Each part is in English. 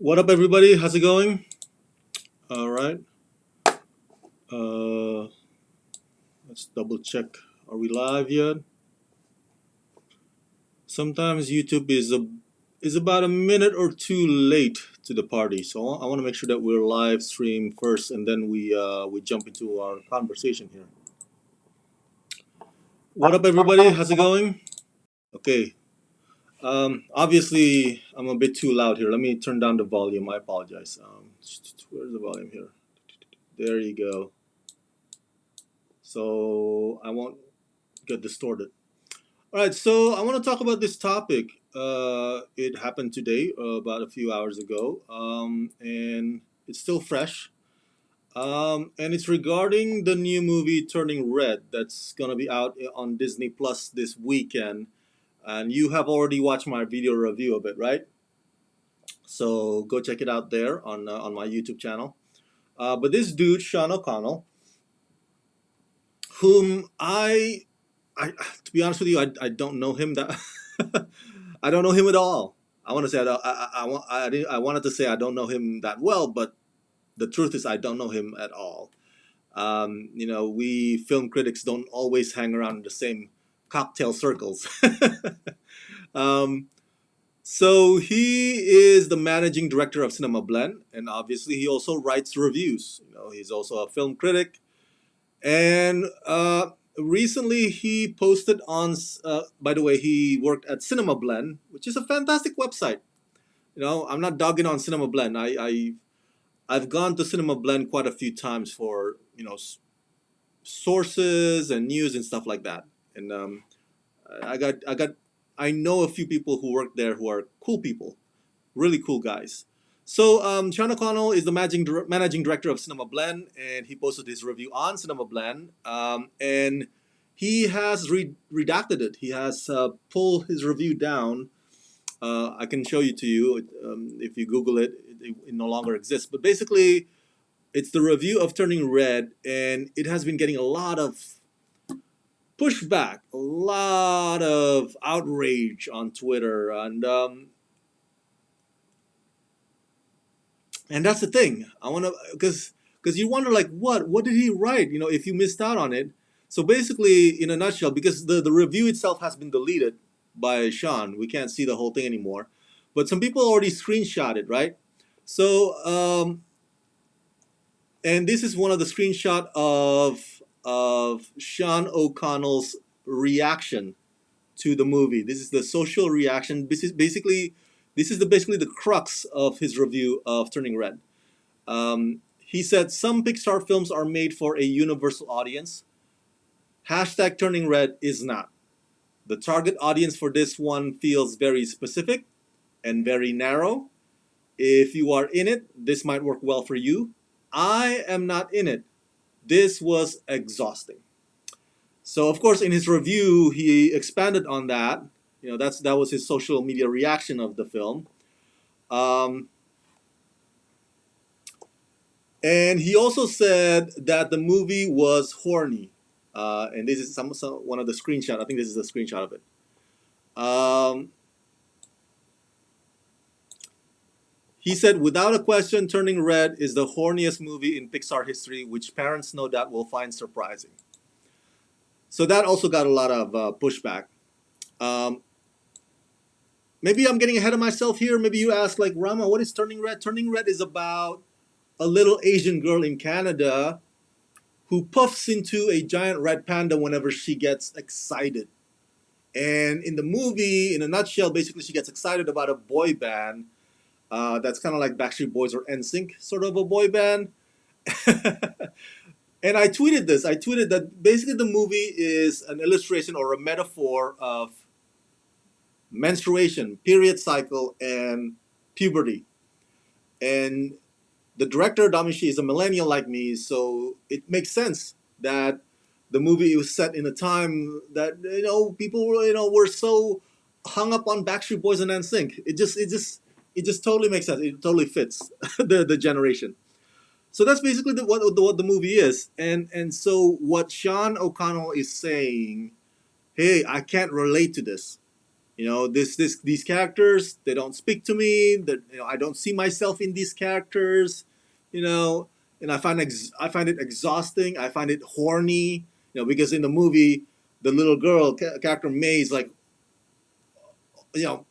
What up, everybody? How's it going? All right. Uh, let's double check. Are we live yet? Sometimes YouTube is about a minute or two late to the party, so I want to make sure that we're live stream first, and then we jump into our conversation here. What up, everybody? How's it going? Okay. Obviously, I'm a bit too loud here. Let me turn down the volume. I apologize. Where's the volume here? There you go. So I won't get distorted. All right, so I want to talk about this topic. It happened today, about a few hours ago, and it's still fresh. And it's regarding the new movie Turning Red that's gonna be out on Disney Plus this weekend. And you have already watched my video review of it, right? So go check it out there on my YouTube channel. But this dude, Sean O'Connell, whom I to be honest with you, I don't know him that I don't know him at all. I want to say I wanted to say I don't know him that well, but the truth is I don't know him at all. We film critics don't always hang around in the same cocktail circles. um, so he is the managing director of Cinemablend, and obviously he also writes reviews. He's also a film critic, and recently he posted on. By the way, he worked at Cinemablend, which is a fantastic website. I'm not dogging on Cinemablend. I've gone to Cinemablend quite a few times for sources and news and stuff like that. And I know a few people who work there who are cool people, really cool guys. So Sean O'Connell is the managing director of Cinemablend, and he posted his review on Cinemablend, and he has redacted it. He has pulled his review down. I can show you to you if you Google it. It no longer exists. But basically, it's the review of Turning Red, and it has been getting a lot of pushback, a lot of outrage on Twitter, and that's the thing. I want to because you wonder like what did he write? If you missed out on it. So basically, in a nutshell, because the review itself has been deleted by Sean, we can't see the whole thing anymore. But some people already screenshot it, right? So and this is one of the screenshot of Sean O'Connell's reaction to the movie. This is the social reaction. This is basically the crux of his review of Turning Red. He said some Pixar films are made for a universal audience. Hashtag Turning Red is not. The target audience for this one feels very specific and very narrow. If you are in it, this might work well for you. I am not in it. This was exhausting. So of course, in his review, he expanded on that. That was his social media reaction of the film. And he also said that the movie was horny. And this is one of the screenshot. I think this is a screenshot of it. He said, without a question, Turning Red is the horniest movie in Pixar history, which parents no doubt will find surprising. So that also got a lot of pushback. Maybe I'm getting ahead of myself here. Maybe you ask, like, Rama, what is Turning Red? Turning Red is about a little Asian girl in Canada who puffs into a giant red panda whenever she gets excited. And in the movie, in a nutshell, basically she gets excited about a boy band that's kind of like Backstreet Boys or NSYNC, sort of a boy band. And I tweeted this. I tweeted that basically the movie is an illustration or a metaphor of menstruation, period cycle, and puberty. And the director, Damishi, is a millennial like me, so it makes sense that the movie was set in a time that people were so hung up on Backstreet Boys and NSYNC. It just totally makes sense. It totally fits the generation. So that's basically what the movie is. And so what Sean O'Connell is saying, hey, I can't relate to this. These characters, they don't speak to me. That I don't see myself in these characters. You know, and I find it exhausting. I find it horny. Because in the movie, the little girl character May is like, you know,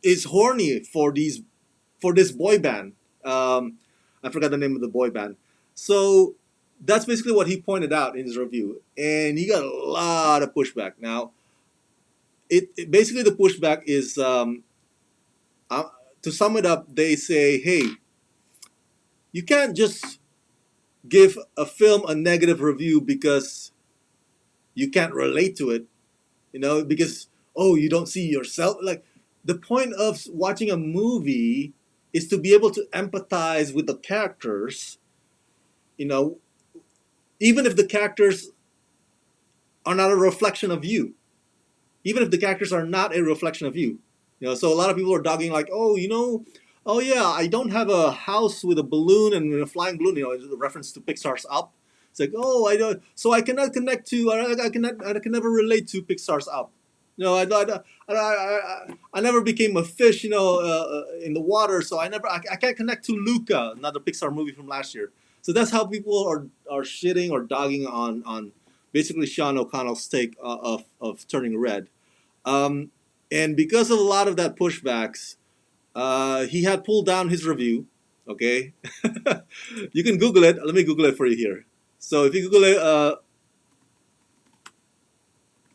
is horny for this boy band. I forgot the name of the boy band. So that's basically what he pointed out in his review, and he got a lot of pushback. Now, basically the pushback is uh, to sum it up, they say, hey, you can't just give a film a negative review because you can't relate to it, because you don't see yourself. Like, the point of watching a movie is to be able to empathize with the characters, you know, even if the characters are not a reflection of you. Even if the characters are not a reflection of you. So a lot of people are dogging like, oh yeah, I don't have a house with a balloon and a flying balloon, a reference to Pixar's Up. It's like, oh, I don't, so I cannot connect to, I can never relate to Pixar's Up. I never became a fish, in the water, so I can't connect to Luca, another Pixar movie from last year. So that's how people are shitting or dogging on basically Sean O'Connell's take of Turning Red. Um, and because of a lot of that pushbacks, he had pulled down his review. Okay, you can Google it. Let me Google it for you here. So if you Google it,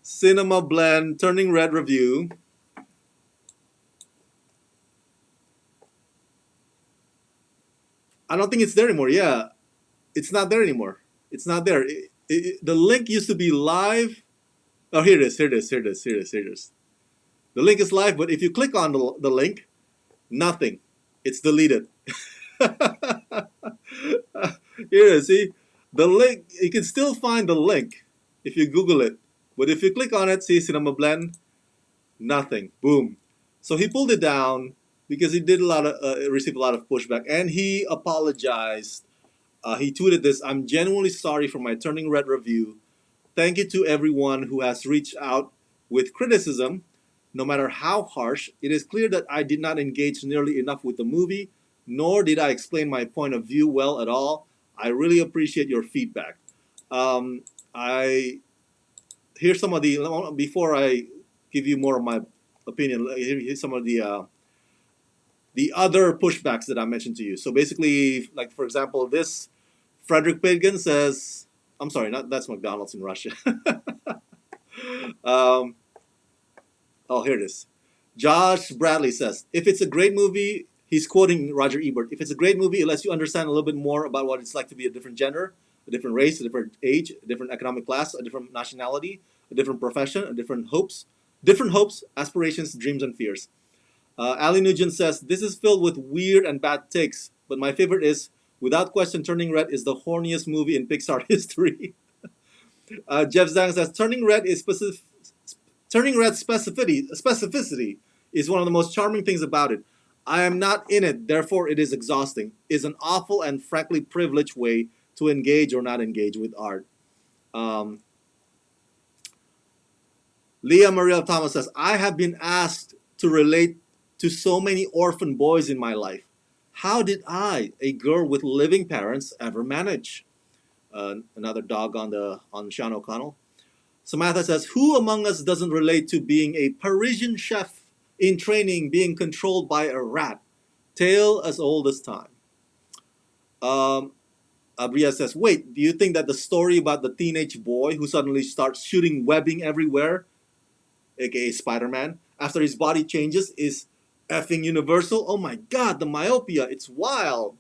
Cinemablend Turning Red review. I don't think it's there anymore. Yeah, it's not there anymore. It's not there. The link used to be live. Oh, here it is. Here it is. Here it is. Here it is. Here it is. The link is live, but if you click on the link, nothing. It's deleted. Here it is. See, the link. You can still find the link if you Google it, but if you click on it, see Cinemablend, nothing. Boom. So he pulled it down because he did received a lot of pushback, and he apologized. He tweeted this: "I'm genuinely sorry for my Turning Red review. Thank you to everyone who has reached out with criticism. No matter how harsh, it is clear that I did not engage nearly enough with the movie, nor did I explain my point of view well at all. I really appreciate your feedback." I Here's some of the, before I give you more of my opinion. Here's some of the other pushbacks that I mentioned to you. So basically, like for example, this Frederick Pagan says, I'm sorry, not that's McDonald's in Russia. um, oh, here it is. Josh Bradley says, if it's a great movie, he's quoting Roger Ebert. If it's a great movie, it lets you understand a little bit more about what it's like to be a different gender, a different race, a different age, a different economic class, a different nationality, a different profession, a different hopes, aspirations, dreams, and fears. Ali Nugent says, this is filled with weird and bad takes, but my favorite is, without question, Turning Red is the horniest movie in Pixar history. Jeff Zhang says, Turning Red's specificity is one of the most charming things about it. I am not in it, therefore it is exhausting. Is an awful and frankly privileged way to engage or not engage with art. Leah Mariel Thomas says, I have been asked to relate to so many orphan boys in my life. How did I, a girl with living parents, ever manage? Another dog on Sean O'Connell. Samantha says, who among us doesn't relate to being a Parisian chef in training, being controlled by a rat? Tale as old as time. Abria says, wait, do you think that the story about the teenage boy who suddenly starts shooting webbing everywhere, aka Spider-Man, after his body changes is effing universal? Oh my god, the myopia, it's wild.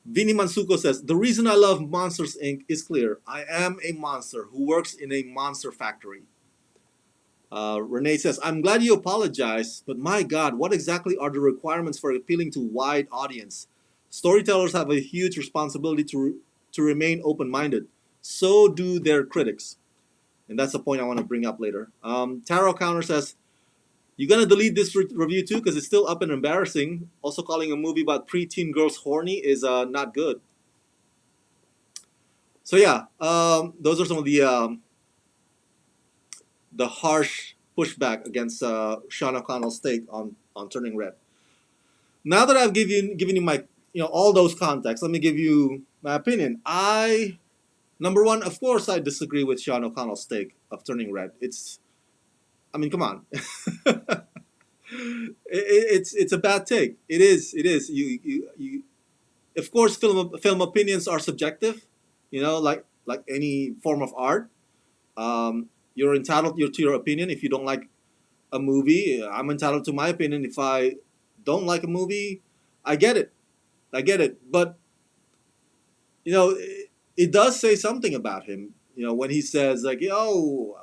Vinny Mansuko says, the reason I love Monsters Inc. is clear. I am a monster who works in a monster factory. Renee says, I'm glad you apologized, but my god, what exactly are the requirements for appealing to wide audience? Storytellers have a huge responsibility to remain open-minded. So do their critics. And that's the point I want to bring up later. Taro Counter says, you gonna delete this review too? Because it's still up and embarrassing. Also calling a movie about preteen girls horny is not good. So yeah, those are some of the harsh pushback against Sean O'Connell's take on Turning Red. Now that I've given you my all those contexts, let me give you my opinion. Number one, of course, I disagree with Sean O'Connell's take of Turning Red. I mean, come on. It's a bad take. It is. It is. You of course, film opinions are subjective. Like any form of art. You're entitled to your opinion. If you don't like a movie, I'm entitled to my opinion. If I don't like a movie, I get it. I get it. But it does say something about him. When he says like, "Yo,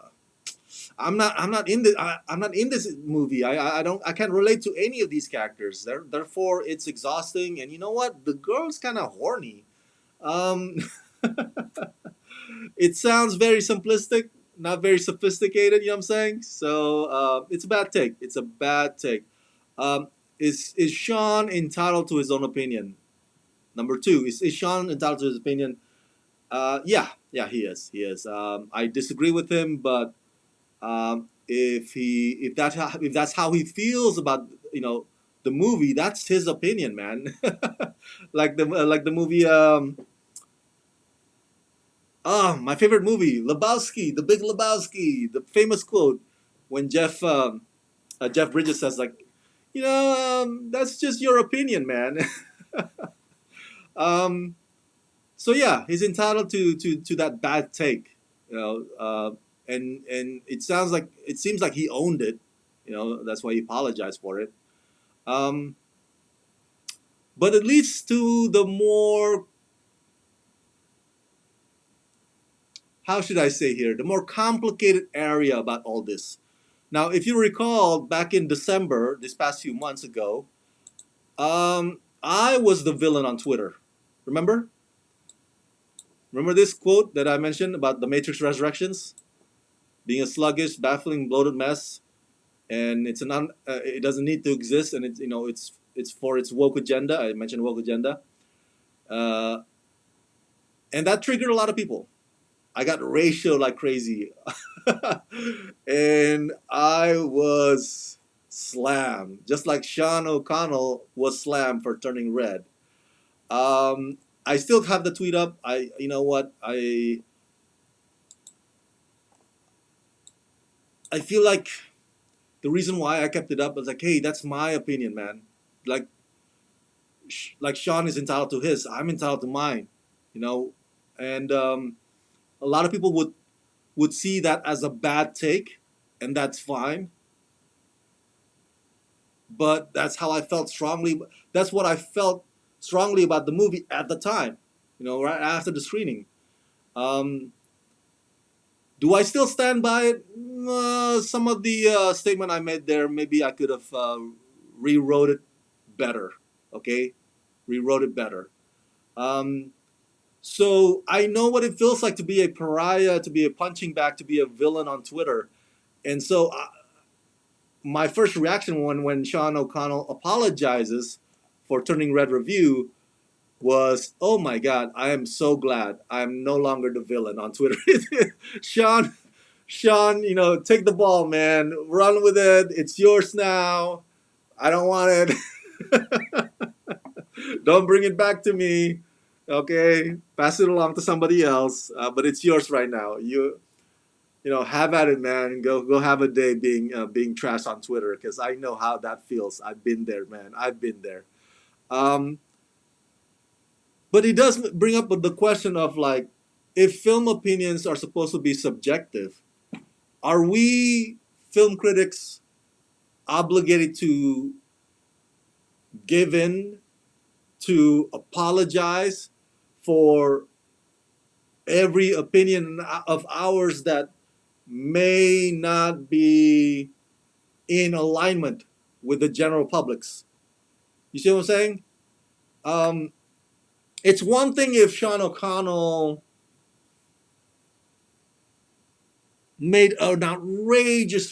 I'm not in this movie. I can't relate to any of these characters. Therefore, it's exhausting. And you know what? The girl's kind of horny. Um, it sounds very simplistic, not very sophisticated. You know what I'm saying? So it's a bad take. It's a bad take. Is Sean entitled to his own opinion? Number two, is Sean entitled to his opinion? Yeah, he is. He is. I disagree with him, but if that's how he feels about the movie, that's his opinion, man. like the movie. My favorite movie, Lebowski, The Big Lebowski, the famous quote when Jeff Bridges says like, that's just your opinion, man. um, so yeah, he's entitled to that bad take, and it seems like he owned it. That's why he apologized for it. Um, but it leads to the more, how should I say here, the more complicated area about all this. Now, if you recall, back in December, this past few months ago, I was the villain on Twitter. Remember? Remember this quote that I mentioned about the Matrix Resurrections? Being a sluggish, baffling, bloated mess, and it doesn't need to exist, and it's for its woke agenda. I mentioned woke agenda, uh, and that triggered a lot of people. I got ratio like crazy, and I was slammed, just like Sean O'Connell was slammed for Turning Red. I still have the tweet up. You know what, I feel like the reason why I kept it up was like, hey, that's my opinion, man. Like, like Sean is entitled to his, I'm entitled to mine, you know, and a lot of people would see that as a bad take, and that's fine. But that's how I felt strongly. That's what I felt strongly about the movie at the time, right after the screening. Um, do I still stand by it? Some of the statement I made there, maybe I could have rewrote it better. Okay, rewrote it better. Um, so I know what it feels like to be a pariah, to be a punching bag, to be a villain on Twitter, and so my first reaction when Sean O'Connell apologizes for Turning Red review was, "Oh my God, I am so glad I'm no longer the villain on Twitter." Sean, Sean, take the ball, man. Run with it. It's yours now. I don't want it. Don't bring it back to me. Okay, pass it along to somebody else. But it's yours right now. Have at it, man. Go have a day being trashed on Twitter, because I know how that feels. I've been there, man. I've been there. Um, but it does bring up the question of like, if film opinions are supposed to be subjective, are we film critics obligated to give in, to apologize for every opinion of ours that may not be in alignment with the general public's? You see what I'm saying? Um, it's one thing if Sean O'Connell made an outrageous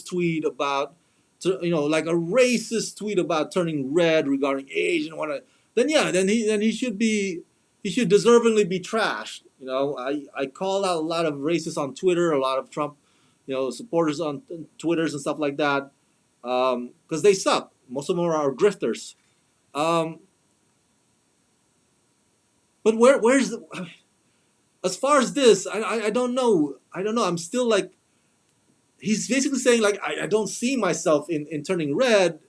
tweet about, like a racist tweet about Turning Red regarding age and whatnot. Then yeah, then he should deservingly be trashed. I call out a lot of racists on Twitter, a lot of Trump, supporters on Twitters and stuff like that, because they suck. Most of them are grifters. Um, but where's as far as this, I don't know. I don't know. I'm still like, he's basically saying like, I don't see myself in turning red,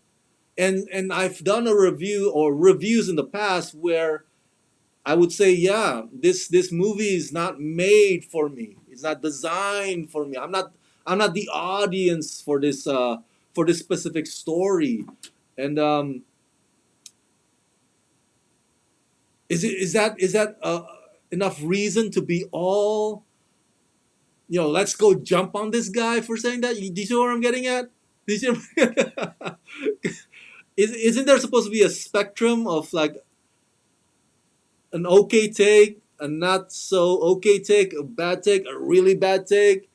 and I've done a review or reviews in the past where I would say, yeah, this movie is not made for me. It's not designed for me. I'm not the audience for this specific story. And is that enough reason to be all, let's go jump on this guy for saying that? Do you see what I'm getting at? Do you see isn't there supposed to be a spectrum of like an okay take, a not so okay take, a bad take, a really bad take?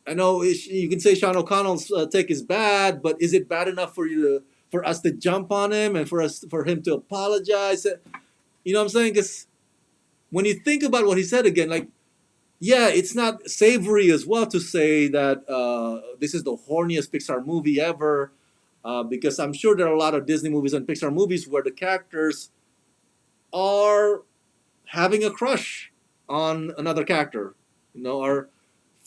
I know you can say Sean O'Connell's take is bad, but is it bad enough for us to jump on him and for him to apologize? You know what I'm saying? Because when you think about what he said again, like, yeah, it's not savory as well to say that this is the horniest Pixar movie ever, because I'm sure there are a lot of Disney movies and Pixar movies where the characters are having a crush on another character, or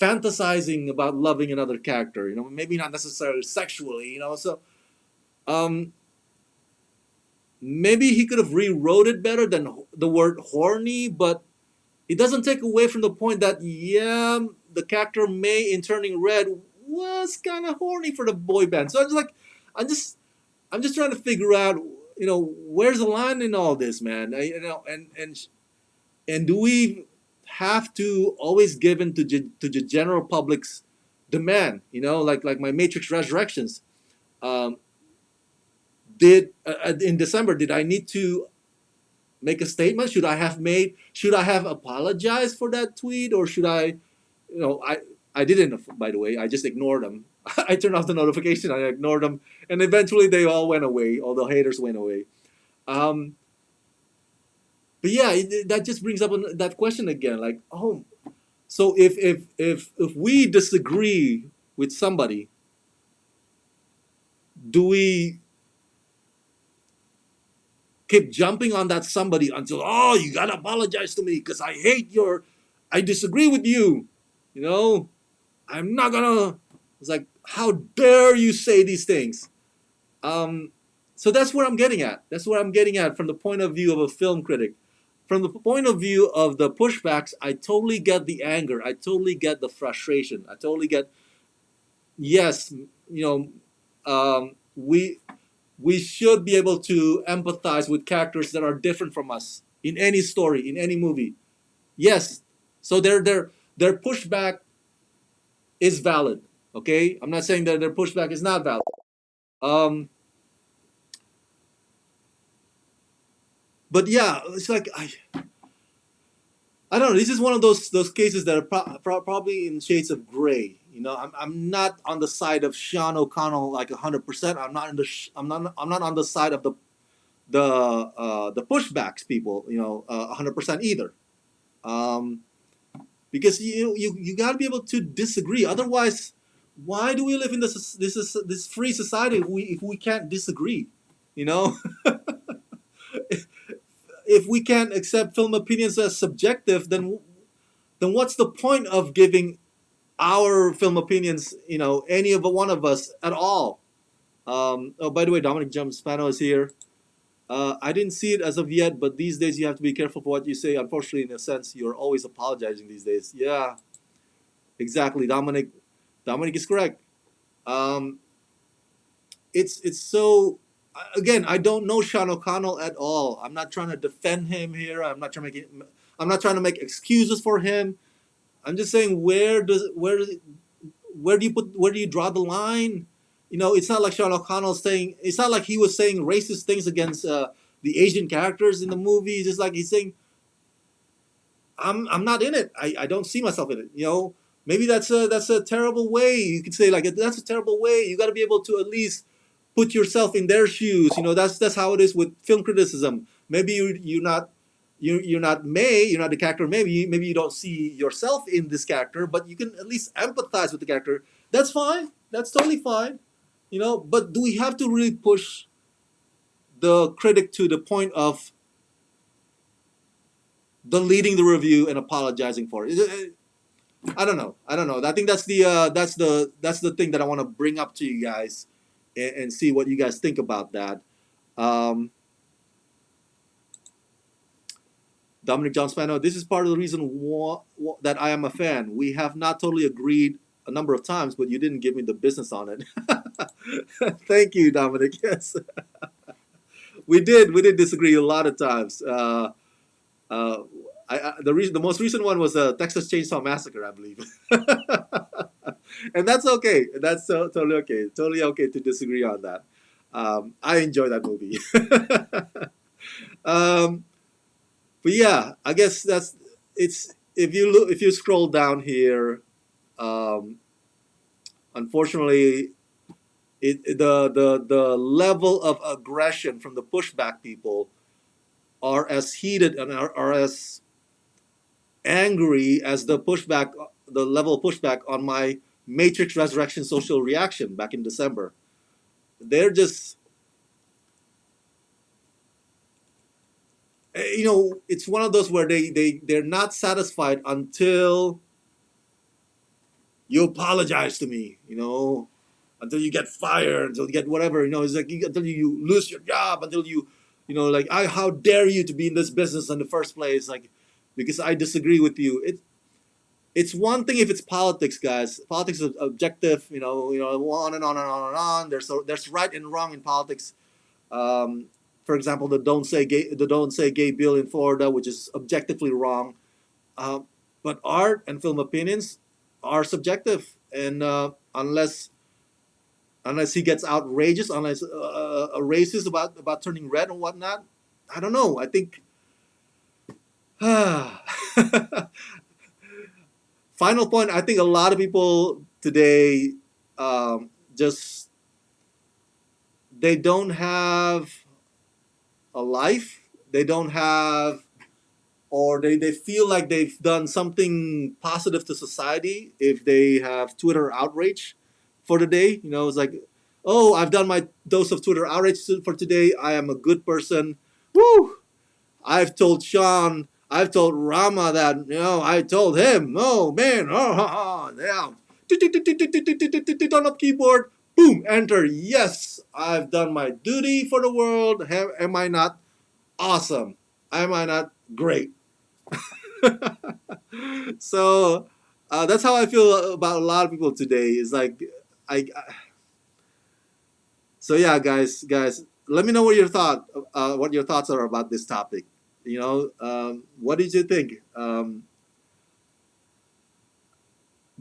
fantasizing about loving another character, maybe not necessarily sexually, so um, maybe he could have rewrote it better than the word horny, but it doesn't take away from the point that, yeah, the character May in Turning Red was kind of horny for the boy band. So I'm just I'm just trying to figure out, where's the line in all this, man? And do we have to always give in to the general public's demand? Like my Matrix Resurrections. Um, did in December, did I need to make a statement? Should I have apologized for that tweet, or should I, I didn't, by the way. I just ignored them. I turned off the notification. I ignored them, and eventually they all went away. All the haters went away. Um, but yeah, that just brings up that question again. Like, oh, so if we disagree with somebody, do we keep jumping on that somebody until, oh, you gotta apologize to me because I disagree with you, I'm not gonna. It's like, how dare you say these things? So that's where I'm getting at. That's where I'm getting at from the point of view of a film critic. From the point of view of the pushbacks, I totally get the anger. I totally get the frustration. I totally get, yes, we should be able to empathize with characters that are different from us in any story, in any movie. Yes, so their pushback is valid. Okay, I'm not saying that their pushback is not valid. Um, but yeah, it's like I don't know. This is one of those cases that are probably in shades of gray. I'm not on the side of Sean O'Connell like 100%. I'm not on the side of the pushbacks people. 100% either. Um, because you got to be able to disagree. Otherwise, why do we live in this free society if we can't disagree? You know, if we can't accept film opinions as subjective, then what's the point of giving our film opinions, any of one of us at all? Oh, by the way, Dominic Spano is here. I didn't see it as of yet, but these days you have to be careful for what you say. Unfortunately, in a sense, you're always apologizing these days. Yeah, exactly. Dominic is correct. Um, it's so. Again, I don't know Sean O'Connell at all. I'm not trying to defend him here. I'm not trying to make excuses for him. I'm just saying, where do you draw the line? It's not like Sean O'Connell saying. It's not like he was saying racist things against the Asian characters in the movie. It's just like he's saying, I'm not in it. I don't see myself in it. Maybe that's a terrible way. You could say like that's a terrible way. You got to be able to at least put yourself in their shoes. That's how it is with film criticism. Maybe you're not May, you're not the character May. Maybe you don't see yourself in this character, but you can at least empathize with the character. That's fine. That's totally fine. But do we have to really push the critic to the point of deleting the review and apologizing for it? I don't know. I don't know. I think that's the thing that I want to bring up to you guys, and see what you guys think about that. Um, Dominic John Spano, this is part of the reason that I am a fan. We have not totally agreed a number of times, but you didn't give me the business on it. Thank you, Dominic. Yes, we did. We did disagree a lot of times. Uh, the most recent one was Texas Chainsaw Massacre, I believe, and that's okay. That's totally okay. Totally okay to disagree on that. I enjoy that movie. um, but yeah, I guess it's if you scroll down here, um, unfortunately, the level of aggression from the pushback people are as heated and are as angry as the level of pushback on my Matrix Resurrection social reaction back in December. They're just, it's one of those where they're not satisfied until you apologize to me, until you get fired, until you get whatever, it's like until you lose your job, until you, like, how dare you to be in this business in the first place, like, because I disagree with you. It's one thing if it's politics, guys. Politics is objective, on and on and on and on. There's right and wrong in politics. For example, the don't say gay bill in Florida, which is objectively wrong. But art and film opinions are subjective, and unless he gets outrageous, unless racist about turning red and whatnot, I don't know. I think. Final point. I think a lot of people today just they don't have a life. They don't have, or they feel like they've done something positive to society if they have Twitter outrage for the day. It's like, oh, I've done my dose of Twitter outrage for today. I am a good person. Woo! I've told Sean, I've told Rama that, I told him, oh man, yeah. On the keyboard, boom, enter. Yes, I've done my duty for the world. Am I not awesome? Am I not great? So that's how I feel about a lot of people today. It's like, so yeah, guys, let me know what your thoughts are about this topic. What did you think?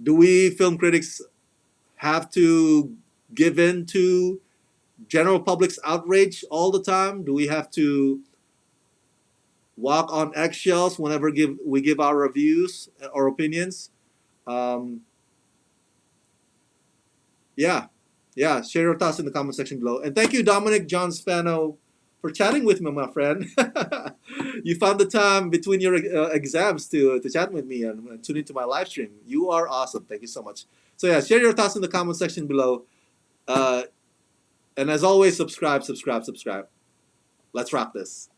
Do we film critics have to give in to general public's outrage all the time? Do we have to walk on eggshells whenever we give our reviews or opinions? Yeah, share your thoughts in the comment section below. And thank you, Dominic John Spano, for chatting with me, my friend. You found the time between your exams to chat with me and tune into my live stream. You are awesome. Thank you so much. So yeah, share your thoughts in the comment section below. And as always, subscribe. Let's rock this.